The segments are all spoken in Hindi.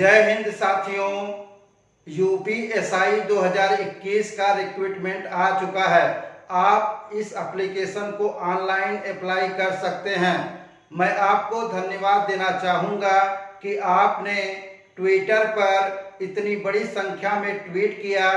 जय हिंद साथियों। यूपीएसआई 2021 का रिक्रूटमेंट आ चुका है। आप इस एप्लीकेशन को ऑनलाइन अप्लाई कर सकते हैं। मैं आपको धन्यवाद देना चाहूँगा कि आपने ट्विटर पर इतनी बड़ी संख्या में ट्वीट किया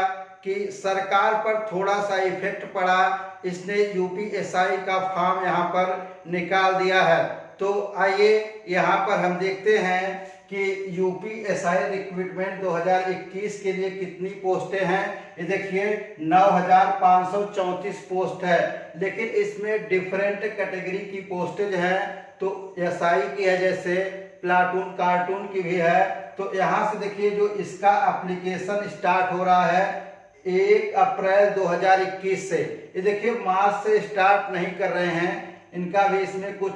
कि सरकार पर थोड़ा सा इफेक्ट पड़ा, इसने यूपीएसआई का फॉर्म यहाँ पर निकाल दिया है। तो आइए यहाँ पर हम देखते हैं कि यूपीएसआई रिक्रूटमेंट 2021 के लिए कितनी पोस्टें हैं। ये देखिए 9534 पोस्ट है, लेकिन इसमें डिफरेंट कैटेगरी की पोस्टेज हैं। तो एसआई की है, जैसे प्लाटून कार्टून की भी है। तो यहाँ से देखिए जो इसका एप्लीकेशन स्टार्ट हो रहा है 1 अप्रैल 2021 से। ये देखिए मार्च से स्टार्ट नहीं कर रहे हैं, इनका भी इसमें कुछ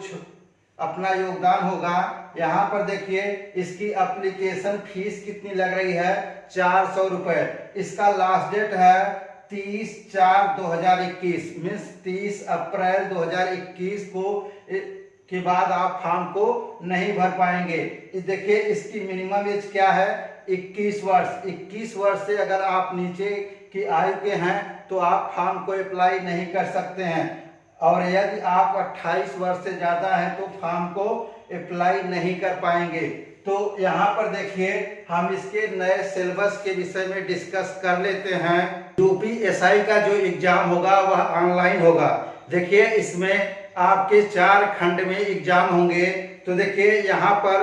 अपना योगदान होगा। यहाँ पर देखिए इसकी एप्लीकेशन फीस कितनी लग रही है, 400 रुपये। इसका लास्ट डेट है 30/4/2021 मीन्स 30 अप्रैल 2021 को के बाद आप फॉर्म को नहीं भर पाएंगे। देखिए इसकी मिनिमम एज क्या है, 21 वर्ष। 21 वर्ष से अगर आप नीचे की आयु के हैं तो आप फॉर्म को अप्लाई नहीं कर सकते हैं, और यदि आप 28 वर्ष से ज़्यादा हैं तो फॉर्म को अप्लाई नहीं कर पाएंगे। तो यहाँ पर देखिए हम इसके नए सिलेबस के विषय में डिस्कस कर लेते हैं। यूपीएसआई का जो एग्जाम होगा वह ऑनलाइन होगा। देखिए इसमें आपके 4 खंड में एग्जाम होंगे। तो देखिए यहाँ पर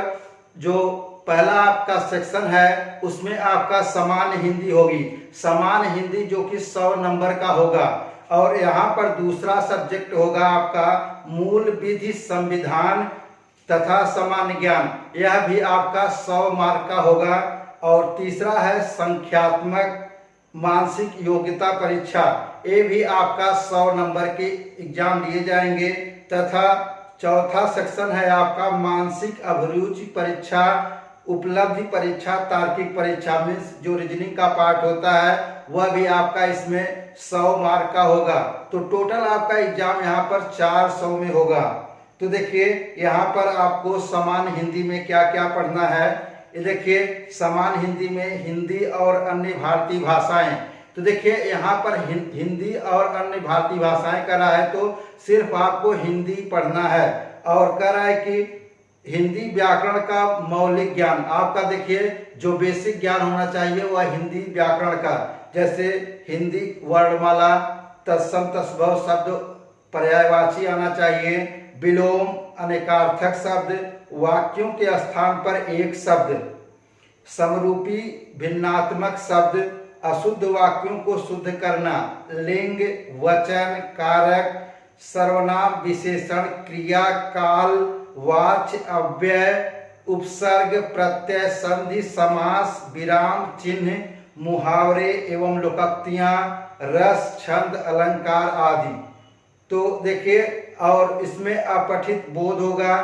जो पहला आपका सेक्शन है उसमें आपका सामान्य हिंदी होगी। सामान्य हिंदी जो कि 100 नंबर का होगा। और यहाँ पर दूसरा सब्जेक्ट होगा आपका मूल विधि, संविधान तथा सामान्य ज्ञान, यह भी आपका 100 मार्क का होगा। और तीसरा है संख्यात्मक मानसिक योग्यता परीक्षा, ये भी आपका 100 नंबर के एग्जाम लिए जाएंगे। तथा चौथा सेक्शन है आपका मानसिक अभिरुचि परीक्षा, उपलब्धि परीक्षा, तार्किक परीक्षा मीन्स जो रीजनिंग का पार्ट होता है वह भी आपका इसमें 100 मार्क का होगा। तो टोटल आपका एग्जाम यहाँ पर 400 में होगा। तो देखिए यहाँ पर आपको सामान्य हिंदी में क्या क्या पढ़ना है। ये देखिए सामान्य हिंदी में हिंदी और अन्य भारतीय भाषाएं। तो देखिए यहाँ पर हिंदी और अन्य भारतीय भाषाएं कर रहा है, तो सिर्फ आपको हिंदी पढ़ना है। और कह रहा है कि हिंदी व्याकरण का मौलिक ज्ञान आपका, देखिए जो बेसिक ज्ञान होना चाहिए वह हिंदी व्याकरण का, जैसे हिंदी वर्णमाला, तत्सम तत्सम शब्द पर्यायवाची आना चाहिए, विलोम, अनेकार्थक शब्द, वाक्यों के स्थान पर एक शब्द, समरूपी भिन्नात्मक शब्द, अशुद्ध वाक्यों को शुद्ध करना, लिंग, वचन, कारक, सर्वनाम, विशेषण, क्रिया, काल, वाच्य, अव्यय, उपसर्ग, प्रत्यय, संधि, समास, विराम चिन्ह, मुहावरे एवं लोकोक्तियां, रस, छंद, अलंकार आदि। तो देखिए और इसमें अपठित बोध होगा,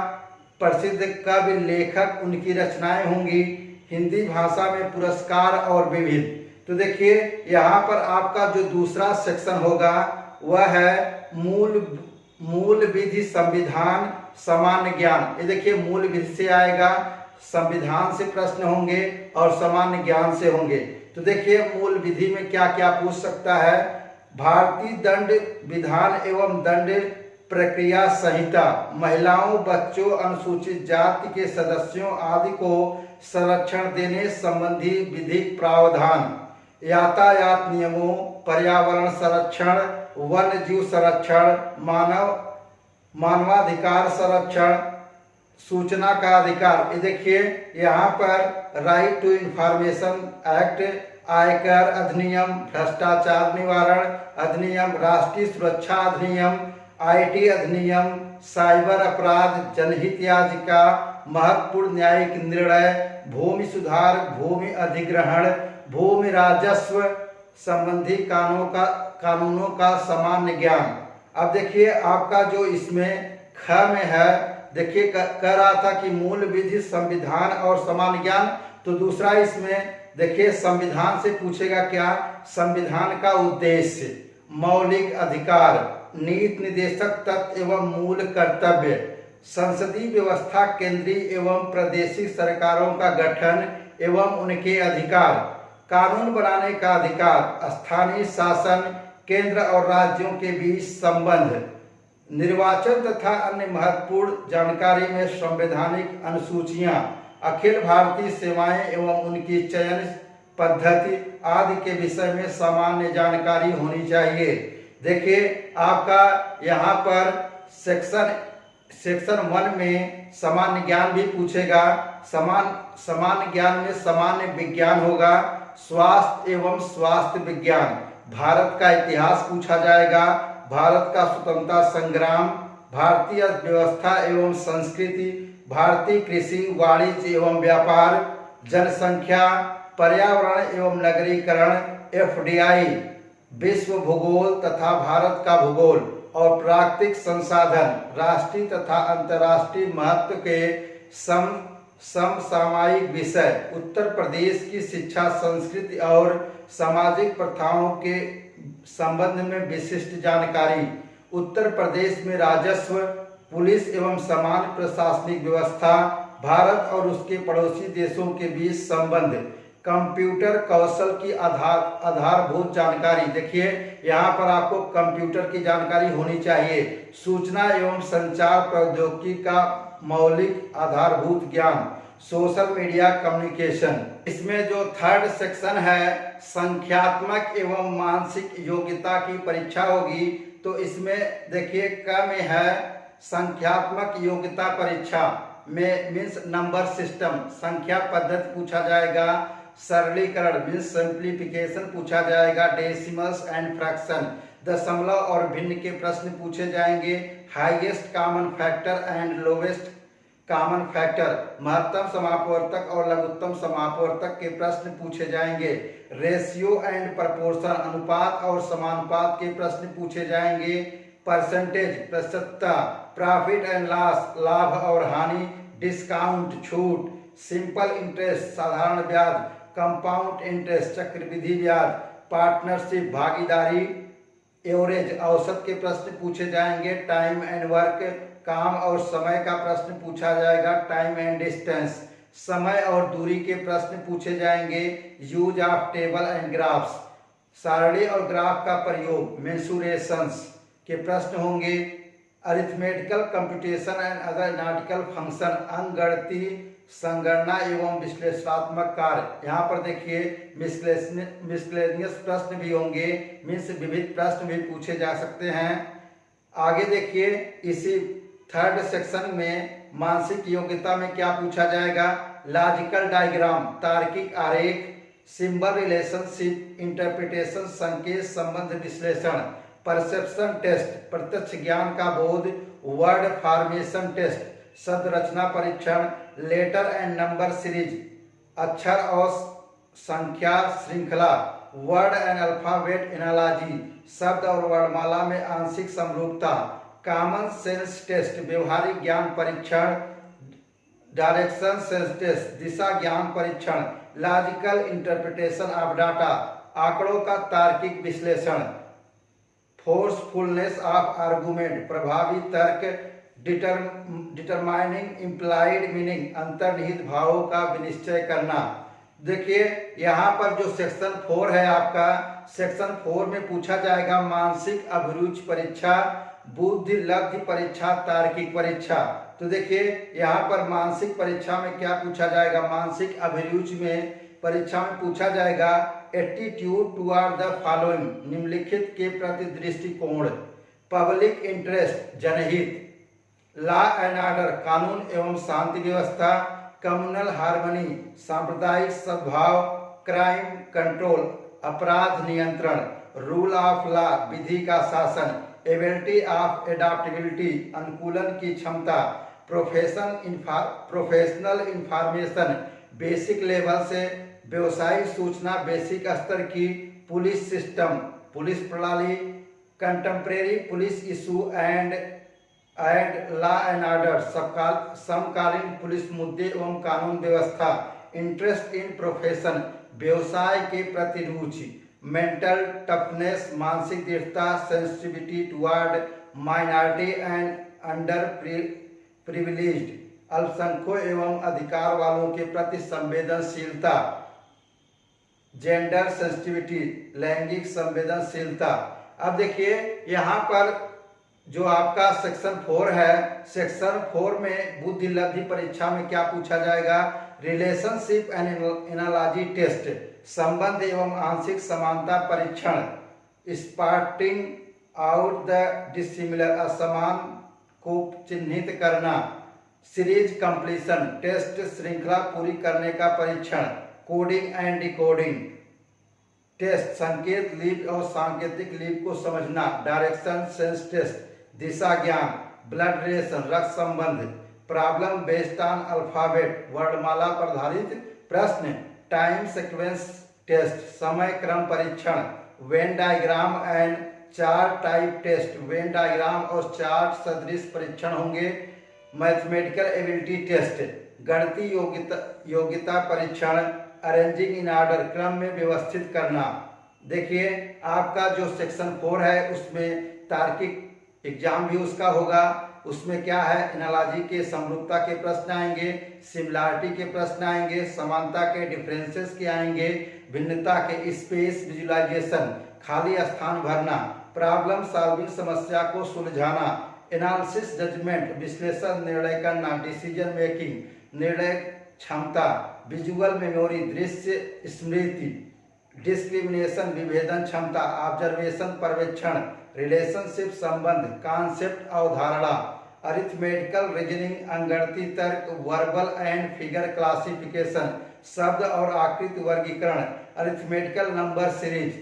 प्रसिद्ध कवि, लेखक, उनकी रचनाएं होंगी, हिंदी भाषा में पुरस्कार और विविध। तो देखिए यहाँ पर आपका जो दूसरा सेक्शन होगा वह है मूल विधि, संविधान, सामान्य ज्ञान। ये देखिए मूल विधि से आएगा, संविधान से प्रश्न होंगे और सामान्य ज्ञान से होंगे। तो देखिए मूल विधि में क्या क्या पूछ सकता है, भारतीय दंड विधान एवं दंड प्रक्रिया संहिता, महिलाओं, बच्चों, अनुसूचित जाति के सदस्यों आदि को संरक्षण देने संबंधी विधिक प्रावधान, यातायात नियमों, पर्यावरण संरक्षण, वन्य जीव संरक्षण, मानवाधिकार संरक्षण, सूचना का अधिकार। ये देखिए यहाँ पर राइट टू इंफॉर्मेशन एक्ट, आयकर अधिनियम, भ्रष्टाचार निवारण अधिनियम, राष्ट्रीय सुरक्षा अधिनियम, आईटी अधिनियम, साइबर अपराध, जनहित याचिका, महत्वपूर्ण न्यायिक निर्णय, भूमि सुधार, भूमि अधिग्रहण, भूमि राजस्व संबंधी कानूनों का सामान्य ज्ञान। अब देखिए आपका जो इसमें ख में है, देखिए कह रहा था कि मूल विधि, संविधान और सामान्य ज्ञान। तो दूसरा इसमें देखिए संविधान से पूछेगा क्या, संविधान का उद्देश्य, मौलिक अधिकार, नीति निर्देशक तत्व एवं मूल कर्तव्य, संसदीय व्यवस्था, केंद्रीय एवं प्रादेशिक सरकारों का गठन एवं उनके अधिकार, कानून बनाने का अधिकार, स्थानीय शासन, केंद्र और राज्यों के बीच संबंध, निर्वाचन तथा अन्य महत्वपूर्ण जानकारी में संवैधानिक अनुसूचियां, अखिल भारतीय सेवाएं एवं उनकी चयन पद्धति आदि के विषय में सामान्य जानकारी होनी चाहिए। देखिए आपका यहाँ पर सेक्शन 1 में सामान्य ज्ञान भी पूछेगा। सामान्य ज्ञान में सामान्य विज्ञान होगा, स्वास्थ्य एवं स्वास्थ्य विज्ञान, भारत का इतिहास पूछा जाएगा, भारत का स्वतंत्रता संग्राम, भारतीय अर्थव्यवस्था एवं संस्कृति, भारतीय कृषि, वाणिज्य एवं व्यापार, जनसंख्या, पर्यावरण एवं नगरीकरण, FDI, विश्व भूगोल तथा भारत का भूगोल, और प्राकृतिक संसाधन, राष्ट्रीय तथा अंतर्राष्ट्रीय महत्व के समसामयिक विषय, उत्तर प्रदेश की शिक्षा, संस्कृति और सामाजिक प्रथाओं के संबंध में विशिष्ट जानकारी, उत्तर प्रदेश में राजस्व, पुलिस एवं सामान्य प्रशासनिक व्यवस्था, भारत और उसके पड़ोसी देशों के बीच संबंध, कंप्यूटर कौशल की आधारभूत जानकारी। देखिए यहाँ पर आपको कंप्यूटर की जानकारी होनी चाहिए, सूचना एवं संचार प्रौद्योगिकी का मौलिक आधारभूत ज्ञान, सोशल मीडिया कम्युनिकेशन। इसमें जो 3rd सेक्शन है संख्यात्मक एवं मानसिक योग्यता की परीक्षा होगी, तो इसमें देखिए क में है संख्यात्मक योग्यता परीक्षा में मीन्स नंबर सिस्टम, संख्या पद्धति पूछा जाएगा, सरलीकरण मीन्स सिंप्लीफिकेशन पूछा जाएगा, डेसिमल्स एंड फ्रैक्शन, दशमलव और भिन्न के प्रश्न पूछे जाएंगे, highest common factor and lowest common factor, महत्तम समापवर्तक और लघुत्तम समापवर्तक के प्रश्न पूछे जाएंगे, रेशियो एंड प्रपोर्शन, अनुपात और समानुपात के प्रश्न पूछे जाएंगे, परसेंटेज प्रतिशतता, प्रॉफिट एंड लॉस, लाभ और हानि, डिस्काउंट छूट, सिंपल इंटरेस्ट साधारण ब्याज, कंपाउंड इंटरेस्ट चक्रवृद्धि ब्याज, पार्टनरशिप भागीदारी, एवरेज औसत के प्रश्न पूछे जाएंगे, टाइम एंड वर्क काम और समय का प्रश्न पूछा जाएगा, टाइम एंड डिस्टेंस समय और दूरी के प्रश्न पूछे जाएंगे, use of table and graphs सारणी और ग्राफ का प्रयोग, मेंसुरेशंस के प्रश्न होंगे, arithmetical computation and other analytical function अंकगणितीय संगणना एवं विश्लेषणात्मक कार्य। यहाँ पर देखिए मिसलेनियस प्रश्न भी होंगे, मीन्स विविध प्रश्न भी पूछे जा सकते हैं। आगे देखिए इसी 3rd सेक्शन में मानसिक योग्यता में क्या पूछा जाएगा, लॉजिकल डायग्राम तार्किक आरेख, सिंबल रिलेशनशिप, इंटरप्रिटेशन संकेत संबंध विश्लेषण, परसेप्शन टेस्ट प्रत्यक्ष ज्ञान का बोध, वर्ड फॉर्मेशन टेस्ट शब्द रचना परीक्षण, लेटर एंड नंबर सीरीज अक्षर और संख्या श्रृंखला, वर्ड एंड अल्फाबेट एनालॉजी शब्द और वर्णमाला में आंशिक समरूपता, कॉमन सेंस टेस्ट व्यवहारिक ज्ञान परीक्षण, डायरेक्शन सेंस टेस्ट दिशा ज्ञान परीक्षण, लॉजिकल इंटरप्रिटेशन ऑफ डाटा आंकड़ों का तार्किक विश्लेषण, फोर्सफुलनेस ऑफ आर्गुमेंट प्रभावी तर्क, डिटरमाइनिंग इम्प्लाइड मीनिंग अंतर्निहित भावों का विनिश्चय करना। देखिए यहाँ पर जो सेक्शन 4 है आपका, सेक्शन 4 में पूछा जाएगा मानसिक अभिरुचि परीक्षा, बुद्धि लब्धि परीक्षा, तार्किक परीक्षा। तो देखिए यहाँ पर मानसिक परीक्षा में क्या पूछा जाएगा, मानसिक अभिरुचि में परीक्षा में पूछा जाएगा एटीट्यूड टुवर्ड द फॉलोइंग निम्नलिखित के प्रति दृष्टिकोण, पब्लिक इंटरेस्ट जनहित, लॉ एंड ऑर्डर कानून एवं शांति व्यवस्था, कम्युनल हार्मनी सांप्रदायिक सद्भाव, क्राइम कंट्रोल अपराध नियंत्रण, रूल ऑफ लॉ विधि का शासन, एबिलिटी ऑफ एडाप्टेबिलिटी अनुकूलन की क्षमता, प्रोफेशनल इंफॉर्मेशन बेसिक लेवल से व्यवसायिक सूचना बेसिक स्तर की, पुलिस सिस्टम पुलिस प्रणाली, contemporary police issue and law and order समकालीन पुलिस मुद्दे एवं कानून व्यवस्था, इंटरेस्ट इन प्रोफेशन व्यवसाय के प्रति रुचि, मेंटल टफनेस मानसिक दृढ़ता, sensitivity toward minority and under privileged अल्पसंख्यकों एवं अधिकार वालों के प्रति संवेदनशीलता, जेंडर सेंसिटिविटी, लैंगिक संवेदनशीलता। अब देखिए यहाँ पर जो आपका सेक्शन 4 है, सेक्शन 4 में बुद्धि लब्धि परीक्षा में क्या पूछा जाएगा, रिलेशनशिप एंड एनालॉजी टेस्ट, संबंध एवं आंशिक समानता परीक्षण, स्पॉटिंग आउट द डिसिमिलर, असमान को चिन्हित करना, सीरीज कंप्लीशन टेस्ट, श्रृंखला पूरी करने का परीक्षण, कोडिंग एंड डिकोडिंग टेस्ट, संकेत लीप और सांकेतिक लीप को समझना, डायरेक्शन सेंस टेस्ट, दिशा ज्ञान, ब्लड रिलेशन रक्त संबंध, प्रॉब्लम बेस्ड ऑन अल्फाबेट वर्णमाला पर आधारित प्रश्न, टाइम सीक्वेंस टेस्ट, समय क्रम परीक्षण, Venn diagram and chart type test, Venn diagram और चार्ट सदृश परीक्षण होंगे, मैथमेटिकल एबिलिटी टेस्ट, गणितीय योग्यता परीक्षण, अरेंजिंग इन ऑर्डर क्रम में व्यवस्थित करना। देखिए आपका जो सेक्शन 4 है उसमें तार्किक एग्जाम भी उसका होगा, उसमें क्या है, एनालॉजी के समरूपता के प्रश्न आएंगे, सिमिलरिटी के प्रश्न आएंगे, समानता के डिफरेंसेस के आएंगे, भिन्नता के स्पेस विजुलाइजेशन, खाली स्थान भरना, प्रॉब्लम सॉल्विंग समस्या को सुलझाना, एनालिसिस जजमेंट विश्लेषण, निर्णय करना, डिसीजन मेकिंग निर्णय क्षमता, विजुअल मेमोरी दृश्य स्मृति, डिस्क्रिमिनेशन विभेदन क्षमता, ऑब्जर्वेशन पर्यवेक्षण, रिलेशनशिप संबंध, कॉन्सेप्ट अवधारणा, अरिथमेटिकल रीजनिंग अंगणितीय तर्क, वर्बल एंड फिगर क्लासिफिकेशन शब्द और आकृति वर्गीकरण, अरिथमेटिकल नंबर सीरीज,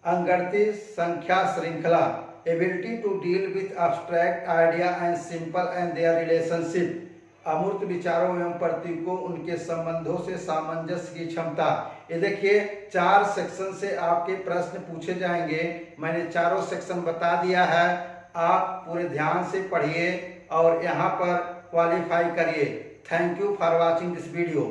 अंगणितीय संख्या श्रृंखला, ability to deal with abstract idea and simple and their relationship, अमूर्त विचारों एवं प्रतीकों उनके संबंधों से सामंजस्य की क्षमता। ये देखिए 4 सेक्शन से आपके प्रश्न पूछे जाएंगे, मैंने चारों सेक्शन बता दिया है, आप पूरे ध्यान से पढ़िए और यहाँ पर क्वालिफाई करिए। Thank you for watching this video.